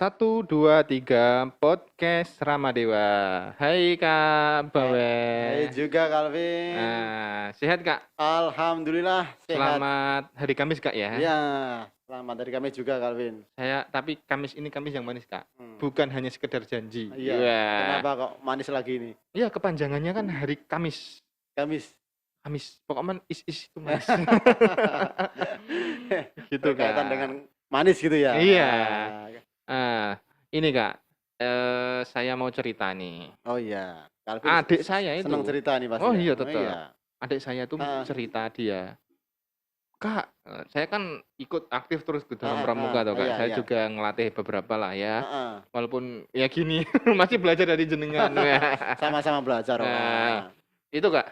Satu, dua, tiga, podcast Ramadewa. Hai Kak Hai Bawe. juga Calvin. Sehat Kak? Alhamdulillah sehat. Selamat hari Kamis Kak ya. Ya, selamat dari kami juga Calvin. Tapi Kamis ini Kamis yang manis Kak. Hmm. Bukan hanya sekedar janji. Iya. Wah. Kenapa kok manis lagi ini? Iya, kepanjangannya kan hari Kamis. Kamis. Pokoknya is itu manis. Gitu Berkaitan Kak. dengan manis gitu ya. Iya. Ini Kak, saya mau cerita nih. Oh iya. Calvin Adik saya itu. senang cerita nih pasti. Oh ya? iya Oh tetap. iya. Adik saya tuh cerita dia, Kak, saya kan ikut aktif terus ke dalam pramuka toh Kak. Iya, Saya iya. juga ngelatih beberapa lah ya. Heeh. Walaupun ya gini, masih belajar dari jenengan. Sama-sama belajar. Nah, itu Kak,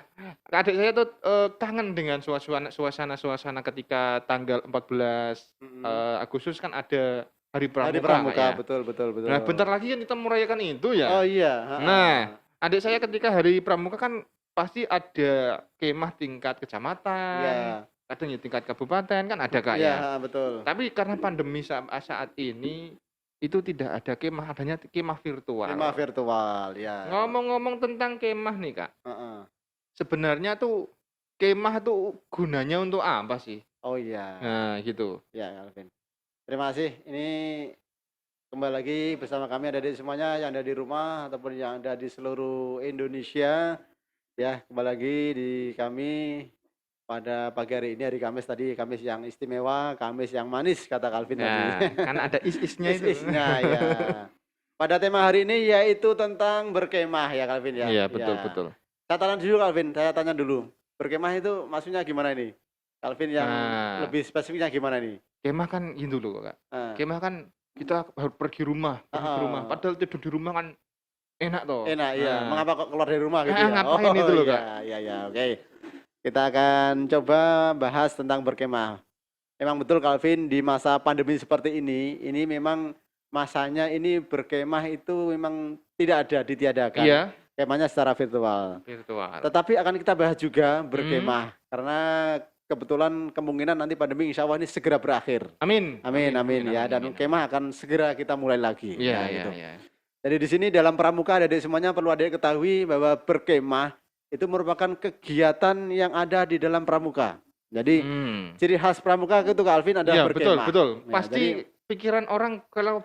adik saya tuh kangen dengan suasana ketika tanggal 14 Agustus kan ada Hari Hari Pramuka, Kak, pramuka, ya. betul. Nah, bentar lagi kan kita merayakan itu ya. Oh iya. heeh. Nah, adik saya ketika Hari Pramuka kan pasti ada kemah tingkat kecamatan, Iya. kadang ya tingkat kabupaten kan ada Kak Iya, ya. betul. Tapi karena pandemi saat ini itu tidak ada kemah, adanya kemah virtual. Kemah virtual, ya. Ngomong-ngomong tentang kemah nih Kak, Heeh. sebenarnya tuh kemah tuh gunanya untuk apa sih? Oh iya. Nah, gitu. Ya, Calvin. Terima kasih. Ini kembali lagi bersama kami ada di semuanya yang ada di rumah ataupun yang ada di seluruh Indonesia. Ya, kembali lagi di kami pada pagi hari ini, hari Kamis tadi, Kamis yang istimewa, Kamis yang manis kata Calvin Nah, tadi. kan ada is-isnya itu. Is-isnya ya. Pada tema hari ini yaitu tentang berkemah ya Calvin ya. Iya, betul. Saya tanya dulu Calvin, saya tanya dulu. Berkemah itu maksudnya gimana ini? Calvin yang lebih spesifiknya gimana nih? Kemah kan itu dulu Kak. Ah. Kemah kan kita harus pergi rumah. Padahal tidur di rumah kan enak toh. Enak ya. Mengapa kok keluar dari rumah gitu Ah, ya? ngapain itu loh, Kak? Iya, oke. Kita akan coba bahas tentang berkemah. Memang betul Calvin, di masa pandemi seperti ini memang masanya ini berkemah itu memang tidak ada, ditiadakan. Iya. Kemahnya secara virtual. Tetapi akan kita bahas juga berkemah karena kebetulan kemungkinan nanti pandemi insya Allah ini segera berakhir. Amin ya. Dan kemah akan segera kita mulai lagi. Iya. Jadi di sini dalam pramuka adik semuanya perlu adik ketahui bahwa berkemah itu merupakan kegiatan yang ada di dalam pramuka. Jadi ciri khas pramuka itu Calvin adalah berkemah. Betul. Nah, Pasti pikiran orang kalau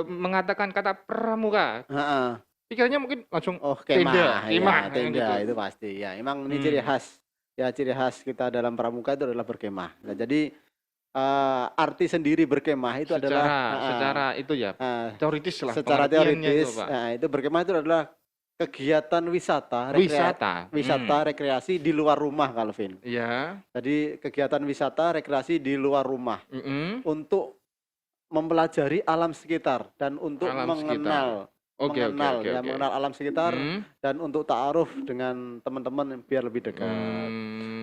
mengatakan kata pramuka, pikirannya mungkin langsung kemah, gitu. Itu pasti ya. Emang ini ciri khas. Ya, ciri khas kita dalam pramuka itu adalah berkemah. Nah, jadi arti sendiri berkemah itu secara itu ya teoritis lah. Secara teoritis, itu berkemah itu adalah kegiatan wisata rekreasi di luar rumah Calvin. Iya. Jadi kegiatan wisata rekreasi di luar rumah untuk mempelajari alam sekitar dan untuk mengenal alam sekitar dan untuk ta'aruf dengan teman-teman biar lebih dekat.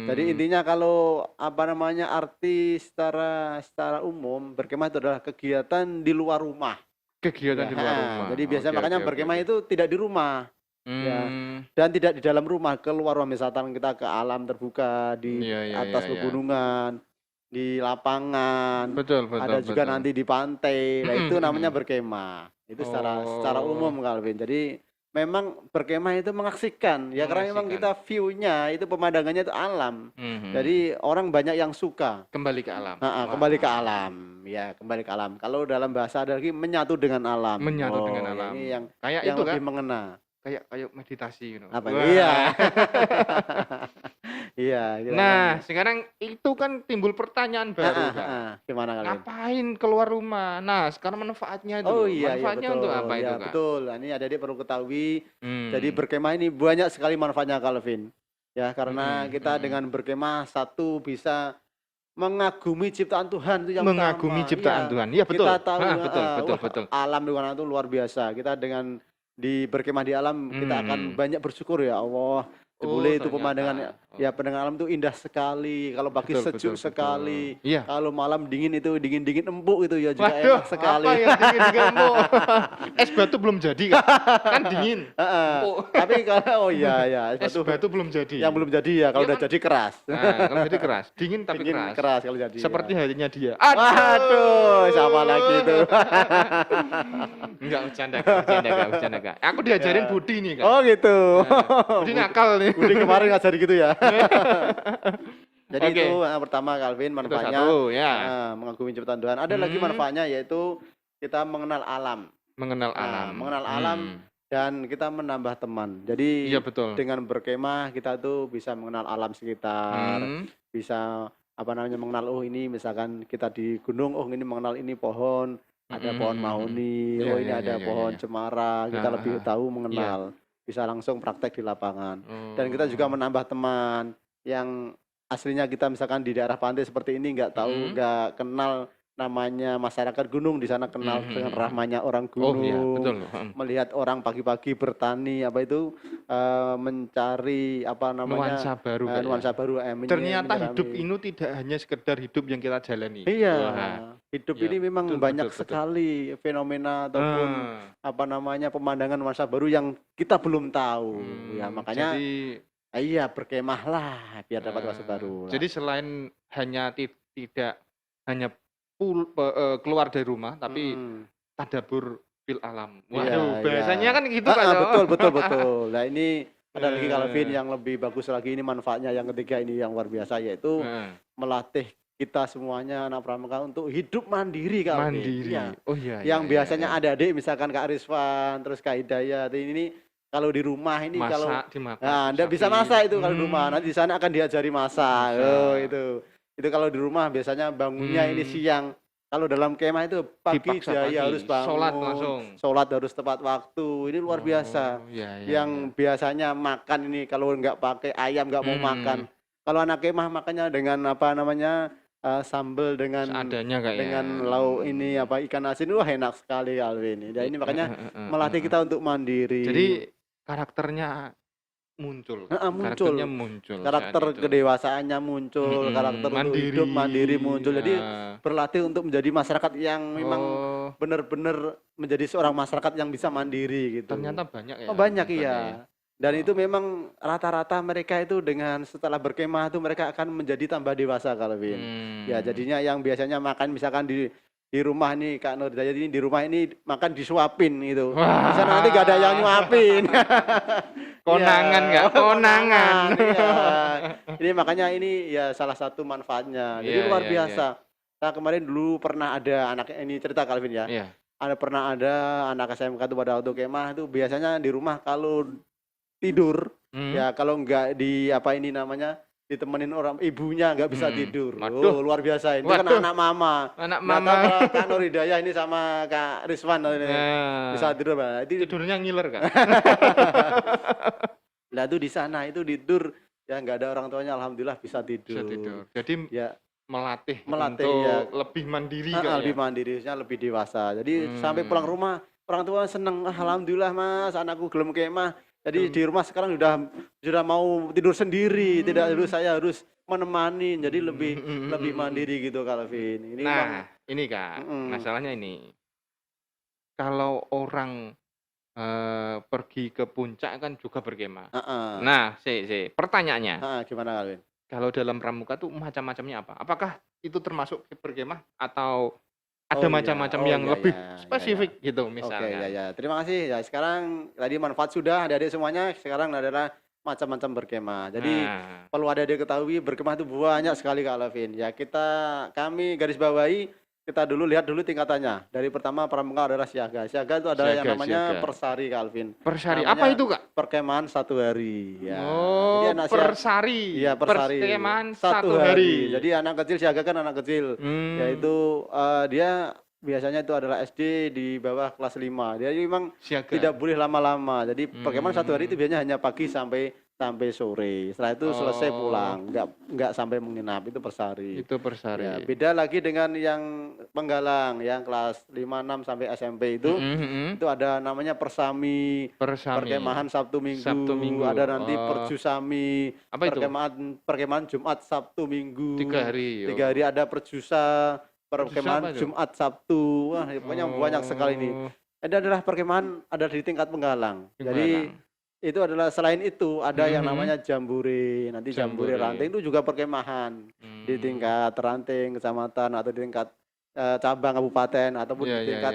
Jadi intinya kalau arti secara umum berkemah itu adalah kegiatan di luar rumah. Jadi biasanya makanya berkemah itu tidak di rumah. Ya. Dan tidak di dalam rumah, keluar rumah, misalkan kita ke alam terbuka di atas pegunungan, di lapangan. Betul. Ada juga nanti di pantai. Nah, itu namanya berkemah. Itu secara umum Calvin. Jadi memang berkemah itu mengaksikan ya, karena memang kita view-nya itu pemandangannya itu alam. Jadi orang banyak yang suka kembali ke alam. Kembali ke alam. Ya, kembali ke alam. Kalau dalam bahasa ada lagi menyatu dengan alam. Ini yang kayak yang itu lebih kan mengena. Kayak meditasi gitu. Apa? Iya. Iya. Nah, sekarang itu kan timbul pertanyaan baru kan. Gimana kalian? Ngapain keluar rumah? Nah, sekarang manfaatnya itu. Manfaatnya betul. untuk apa itu, Kak? Betul. Ini adik-adik perlu ketahui. Jadi berkemah ini banyak sekali manfaatnya Calvin. Ya, karena kita dengan berkemah satu bisa mengagumi ciptaan Tuhan itu yang mengagumi utama. ciptaan Tuhan. Iya, betul. Kita tahu betul. Alam di mana itu luar biasa. Kita dengan di berkemah di alam kita akan banyak bersyukur ya Allah. Boleh itu pemandangan Ya pendengar alam itu indah sekali. Kalau pagi Betul, sejuk betul, sekali. betul. Iya. Kalau malam dingin itu dingin-dingin empuk itu ya juga Waduh, enak sekali. apa yang dingin-dingin empuk? Es batu belum jadi kan? Kan dingin, empuk. Tapi kalau oh iya Es batu belum jadi. Yang belum jadi ya, kalau Iya udah kan? jadi keras. Nah, kalau jadi keras, dingin tapi Dingin keras. keras kalau jadi. Seperti ya. hatinya dia. Waduh, sama lagi itu. Enggak bercanda Kak. Aku diajarin Ya. Budi nih Kak. Oh gitu. Nah, Budi nakal nih. Budi kemarin ngajari gitu ya. Jadi Oke. itu pertama Calvin Itu manfaatnya satu ya. mengagumi ciptaan Tuhan. Ada lagi manfaatnya yaitu kita mengenal alam. Mengenal alam. Mengenal alam dan kita menambah teman. Jadi Iya betul. dengan berkemah kita tuh bisa mengenal alam sekitar, bisa mengenal oh ini misalkan kita di gunung, oh ini mengenal ini pohon, ada pohon mahoni, Iya, oh ini iya, ada iya, pohon iya. cemara, kita lebih tahu mengenal, bisa langsung praktek di lapangan. Dan kita juga menambah teman yang aslinya kita misalkan di daerah pantai seperti ini nggak tahu, nggak kenal namanya masyarakat gunung, di sana kenal dengan ramahnya orang gunung. Oh iya, betul. Melihat orang pagi-pagi bertani mencari Nuansa baru Kak, nuansa ya. baru Ternyata menyerami. hidup ini tidak hanya sekedar hidup yang kita jalani. Iya, Wah. hidup Iya, ini memang betul, banyak betul. sekali fenomena ataupun pemandangan nuansa baru yang kita belum tahu. Ya makanya Jadi berkemahlah biar dapat nuansa baru. jadi selain hanya tidak hanya keluar dari rumah, tapi tadabur fil alam. Waduh, bahasanya kan gitu Kak. Betul. Nah ini ada lagi Calvin yang lebih bagus lagi, ini manfaatnya yang ketiga ini yang luar biasa, yaitu melatih kita semuanya anak pramuka untuk hidup mandiri Calvin. Mandiri. Ya. Oh iya. Yang biasanya adik-adik misalkan Kak Rizwan, terus Kak Hidayat, ini kalau di rumah ini Masak, kalau dimakan. Anda bisa masak itu kalau di rumah, nanti di sana akan diajari masak. Oh itu kalau di rumah biasanya bangunnya ini siang. Kalau dalam kemah itu pagi harus bangun. Sholat langsung. Sholat harus tepat waktu. Ini luar biasa. Yang biasanya makan ini kalau nggak pakai ayam nggak mau makan. Kalau anak kemah makannya dengan sambal dengan seadanya Kak, dengan lauk ini ikan asin, wah enak sekali Alvin. Dan ini makanya melatih kita untuk mandiri. Jadi karakternya muncul. Karakternya muncul. Karakter kedewasaannya muncul, karakter untuk hidup mandiri muncul. Jadi berlatih untuk menjadi masyarakat yang memang benar-benar menjadi seorang masyarakat yang bisa mandiri gitu. Ternyata banyak ya. Banyak iya. Dan itu memang rata-rata mereka itu dengan setelah berkemah itu mereka akan menjadi tambah dewasa Calvin. Ya jadinya yang biasanya makan misalkan di rumah nih Kak Nur Dayat ini di rumah ini makan disuapin gitu. Di sana nanti gak ada yang nyuapin. Konangan nggak? Konangan. Iya. Ini makanya ini ya salah satu manfaatnya. Jadi luar biasa. Nah kemarin dulu pernah ada anak ini cerita Calvin ya. Pernah ada anak SMK itu pada waktu kemah itu biasanya di rumah kalau tidur ya kalau enggak ditemenin orang ibunya nggak bisa tidur. Oh luar biasa ini. Kan anak mama. Kak Nur Hidayah ini sama Kak Rizwan ini bisa tidur. Tidurnya ngiler Kak. Nah itu di sana itu tidur ya nggak ada orang tuanya, alhamdulillah bisa tidur. Jadi ya melatih untuk lebih mandiri lebih mandiri, lebih dewasa. Jadi sampai pulang rumah orang tua seneng, alhamdulillah Mas anakku gelem kemah. Jadi di rumah sekarang sudah mau tidur sendiri, tidak harus saya harus menemani, jadi lebih mandiri gitu Calvin. Ini ini Kak, masalahnya ini. Kalau orang pergi ke puncak kan juga berkemah. Nah, pertanyaannya. Gimana Calvin? Kalau dalam pramuka tuh macam-macamnya apa? Apakah itu termasuk berkemah atau ada macam-macam yang lebih spesifik gitu misalnya. Oke, terima kasih. Ya sekarang tadi manfaat sudah adik-adik semuanya. Sekarang adalah macam-macam berkemah. Jadi perlu adik-adik ketahui berkemah itu banyak sekali Kak Alvin. Ya kami garis bawahi, kita lihat dulu tingkatannya. Dari pertama pramuka adalah siaga. Siaga itu adalah yang namanya persari Kak Alvin. Persari apa itu Kak? Perkemahan 1 hari. Ya. Oh, jadi persari. Iya persari. Perkemahan 1 hari. Jadi anak kecil siaga kan anak kecil. Yaitu dia biasanya itu adalah SD di bawah kelas 5. Dia memang siaga. Tidak boleh lama-lama. Jadi perkemahan 1 hari itu biasanya hanya pagi sampai sampai sore. Setelah itu selesai pulang, nggak sampai menginap, itu per sehari. Itu per sehari. Ya, beda lagi dengan yang Penggalang, yang kelas 5, 6 sampai SMP itu ada namanya Persami, perkemahan Sabtu Minggu, ada nanti Perjusami, Apa itu? perkemahan Jumat Sabtu Minggu. 3 hari. 3 hari ada Perjusa, perkemahan Jumat Sabtu. Wah, pokoknya banyak sekali ini. Itu adalah perkemahan ada di tingkat Penggalang. Jadi itu adalah selain itu ada yang namanya jambore. Nanti jambore ranting itu juga perkemahan di tingkat ranting kecamatan atau di tingkat cabang kabupaten ataupun di tingkat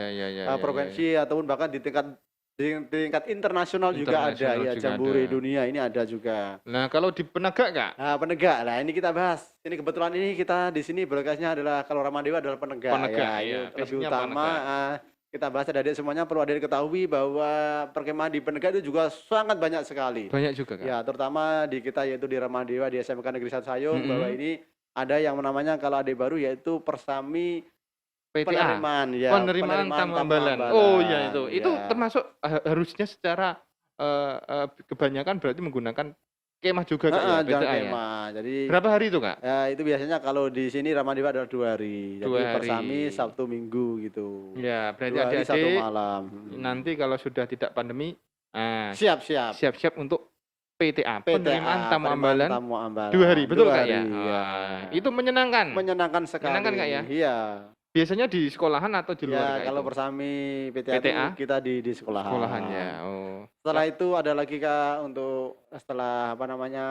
provinsi ataupun bahkan di tingkat internasional juga ada ya, jambore dunia ini ada juga. Nah, kalau di Penegak Kak? Nah, Penegak. Nah, ini kita bahas. Ini kebetulan ini kita di sini berkasnya adalah kalau Ramadewa adalah Penegak. Ya, lebih utama kita bahas adik semuanya perlu adik ketahui bahwa perkemahan di Penegak itu juga sangat banyak sekali. Banyak juga Kak. Ya, terutama di kita yaitu di Ramadewa di SMK Negeri 1 Sayung bahwa ini ada yang namanya kalau adik baru yaitu Persami PTA. Penerimaan tamu ambalan. Oh iya itu. Itu termasuk harusnya secara kebanyakan berarti menggunakan kemah juga Kak ya, PTA ya. Jadi berapa hari itu Kak? Ya, itu biasanya kalau di sini Ramadewa adalah 2 hari. Jadi Persami Sabtu Minggu gitu. Ya, berarti 2 hari 1 malam. Nanti kalau sudah tidak pandemi, siap-siap untuk PTA, penerimaan tamu ambalan 2 hari, betul Kak ya? Itu menyenangkan. Menyenangkan sekali. Menyenangkan Kak ya? Iya. Biasanya di sekolahan atau di luar? Ya, kalau Persami PTA kita di sekolahan. Sekolahan ya. Setelah itu ada lagi Kak untuk setelah apa namanya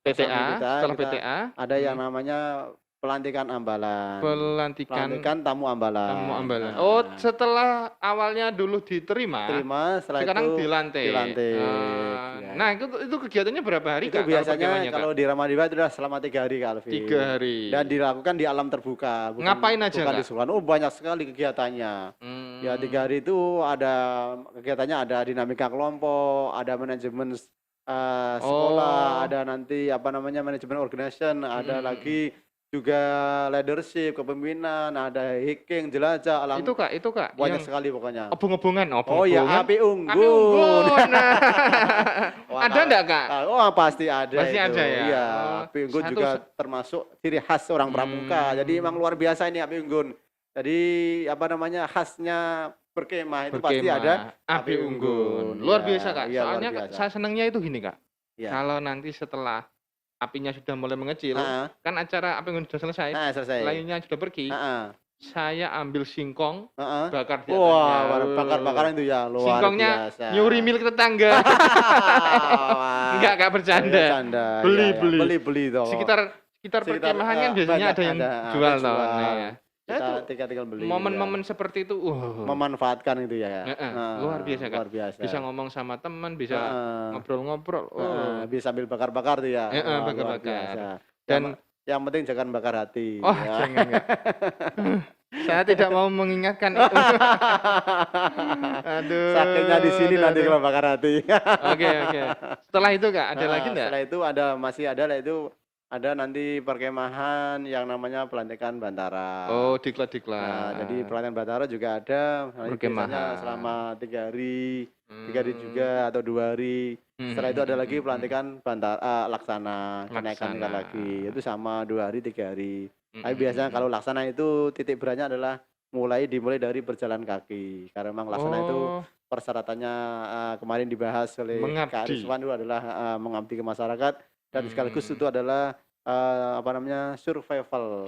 PTA, setelah PTA ada yang namanya pelantikan ambalan. Pelantikan tamu ambalan. Tamu ambalan. Oh, setelah awalnya dulu diterima, sekarang dilantik. Nah, itu kegiatannya berapa hari Kak? Itu biasanya kalau di Ramadewa itu adalah selama 3 hari Kak Alvin. 3 hari. Dan dilakukan di alam terbuka. Ngapain aja Kak? Di sekolah. Oh, banyak sekali kegiatannya. Ya 3 hari itu ada kegiatannya, ada dinamika kelompok, ada manajemen sekolah, ada nanti apa namanya manajemen organization, ada lagi juga leadership, kepemimpinan, ada hiking, jelajah alam. Itu Kak. Banyak sekali pokoknya. Obong-obongan. Oh ya, api unggun. Ada enggak Kak? Oh, pasti ada. Pasti ada ya. Iya, api unggun juga termasuk ciri khas orang Pramuka. Jadi memang luar biasa ini api unggun. Jadi apa namanya khasnya berkemah itu pasti ada api unggun. Luar biasa Kak. Soalnya saya senangnya itu gini Kak. Kalau nanti setelah apinya sudah mulai mengecil, kan acara api unggun sudah selesai, lainnya sudah pergi, saya ambil singkong, bakar di atasnya. Wah, bakar-bakaran itu ya, luar singkongnya biasa. Nyuri milik tetangga. Enggak bercanda. Beli toh. Sekitar perkemahan kan biasanya ada yang jual toh. Kita tinggal beli. Momen-momen seperti itu, memanfaatkan itu ya. Luar biasa Kak. Bisa ngomong sama teman, bisa ngobrol-ngobrol. Bisa sambil bakar-bakar tuh ya. Bakar-bakar. Dan yang penting jangan bakar hati. Oh, jangan Kak. Saya tidak mau mengingatkan itu. Aduh. Sakitnya di sini nanti kalau bakar hati. Oke. Setelah itu Kak, ada lagi enggak? Setelah itu masih ada ada nanti perkemahan yang namanya pelantikan Bantara. Oh, diklat. Nah, jadi pelantikan Bantara juga ada. Biasanya selama 3 hari, 3 hari juga atau 2 hari. Setelah itu ada lagi pelantikan Bantara Laksana, kenaikan tingkat lagi. Itu sama 2 hari, 3 hari. Tapi biasanya kalau Laksana itu titik beratnya adalah dimulai dari berjalan kaki. Karena memang Laksana itu persyaratannya kemarin dibahas oleh Kak Rizwan itu adalah mengabdi ke masyarakat. Dan sekaligus itu adalah survival.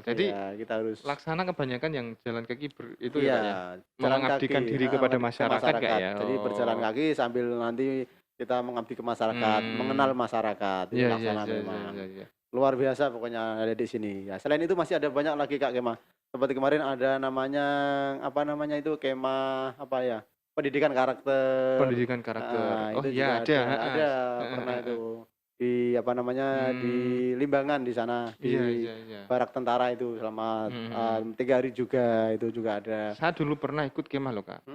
Jadi kita harus Laksana kebanyakan yang jalan kaki itu ya, mengabdikan diri kepada masyarakat ya. Jadi berjalan kaki sambil nanti kita mengabdi ke masyarakat, mengenal masyarakat. Itu Laksana memang. Luar biasa pokoknya ada di sini. Ya, selain itu masih ada banyak lagi Kak kemah. Seperti kemarin ada namanya itu kemah pendidikan karakter. Oh iya ada pernah itu. Di di Limbangan di sana di barak tentara itu selama 3 hari juga itu juga ada. Saya dulu pernah ikut kemah loh Kak.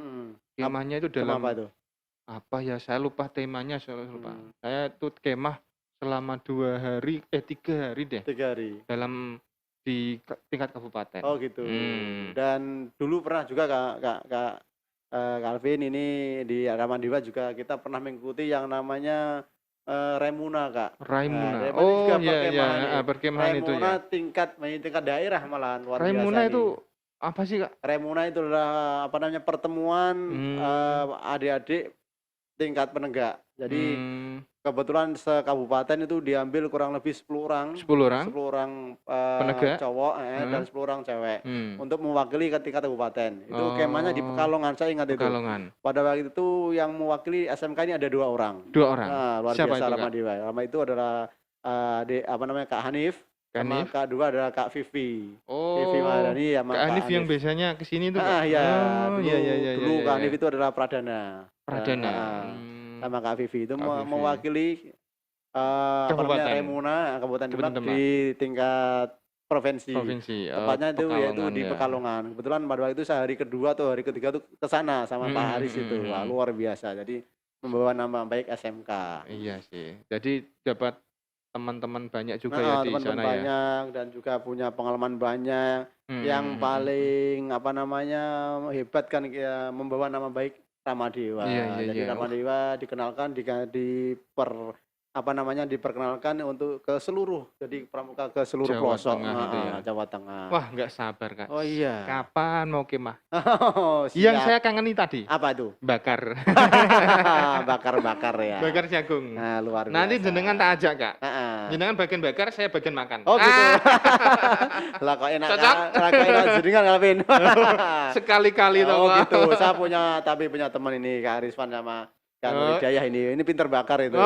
Kemahnya itu dalam apa itu? Apa ya, saya lupa temanya, saya lupa. Saya itu kemah selama 3 hari deh. 3 hari. Di tingkat kabupaten. Oh gitu. Dan dulu pernah juga Kak Calvin ini di Ramadewa juga kita pernah mengikuti yang namanya Remuna, Kak. Raimuna. Remuna juga Iya, perkemahan iya, perkemahan itu Remuna ya. tingkat daerah malahan luar biasa Raimuna ini. itu apa sih, Kak? Remuna itu adalah pertemuan adik-adik tingkat penegak. Jadi kebetulan sekabupaten itu diambil kurang lebih 10 orang. 10 orang? 10 orang Penegak? cowok dan 10 orang cewek untuk mewakili ke tingkat kabupaten. Itu kemahnya di Pekalongan, saya ingat itu. Pekalongan. Pada waktu itu yang mewakili SMK ini ada 2 orang. 2 orang. Nah, luar Siapa biasa itu, Rama Kak? Dewa. Rama itu adalah Kak Hanif. Sama Kak dua adalah Kak Vivi. Vivi Maharani sama Kak Hanif yang biasanya kesini tuh. Iya. Dulu Kak Hanif iya. itu adalah Pradana. Sama Kak Vivi itu mewakili Remuna, Kabupaten Demak di tingkat provinsi. Tepatnya itu yaitu di Pekalongan. Kebetulan pada waktu itu hari kedua atau hari ketiga tuh ke sana sama Pak Haris itu. Wah, luar biasa. Jadi membawa nama baik SMK. Iya sih. Jadi dapat teman-teman banyak juga ya di sana ya. Banyak dan juga punya pengalaman banyak. Yang paling hebat kan membawa nama baik Rama Dewa. Jadi Rama Dewa dikenalkan diperkenalkan untuk ke seluruh, jadi pramuka ke seluruh pelosok Jawa Tengah. Wah, nggak sabar, Kak. Oh iya. Kapan mau kemah? Siap. Yang saya kangeni tadi. Apa itu? Bakar. Bakar ya. Bakar jagung. Nah, luar biasa. Nanti jenengan tak ajak, Kak. Jenengan bagian bakar, saya bagian makan. Oh gitu. Lah kok enak. Cocok. Jenengan ngalapin. Sekali-kali toh. Oh gitu. Saya punya teman ini Kak Ariswan sama Kak Hidayah ini pinter bakar itu.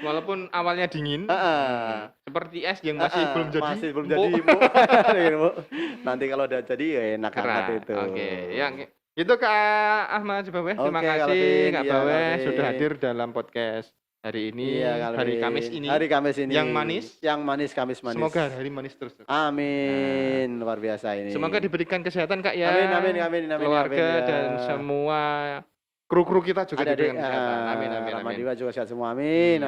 Walaupun awalnya dingin, seperti es yang masih belum jadi. Masih belum jadi. Nanti kalau udah jadi ya enak banget itu. Oke, yang itu Kak Ahmad Baweh. Terima kasih Kak Baweh sudah hadir dalam podcast hari ini, hari Kamis ini. Hari Kamis ini. Yang manis, Kamis manis. Semoga hari manis terus. Amin, luar biasa ini. Semoga diberikan kesehatan Kak ya. Amin. Keluarga dan semua kru-kru kita juga diberikan kesehatan. Amin. Rama Dewa juga sehat semua. Amin.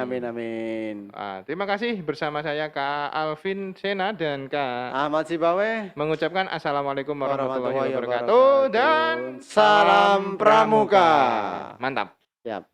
Terima kasih bersama saya Kak Alvin Sena dan Kak Ahmad Sibaweh mengucapkan Assalamualaikum warahmatullahi wabarakatuh dan salam pramuka. Mantap. Siap.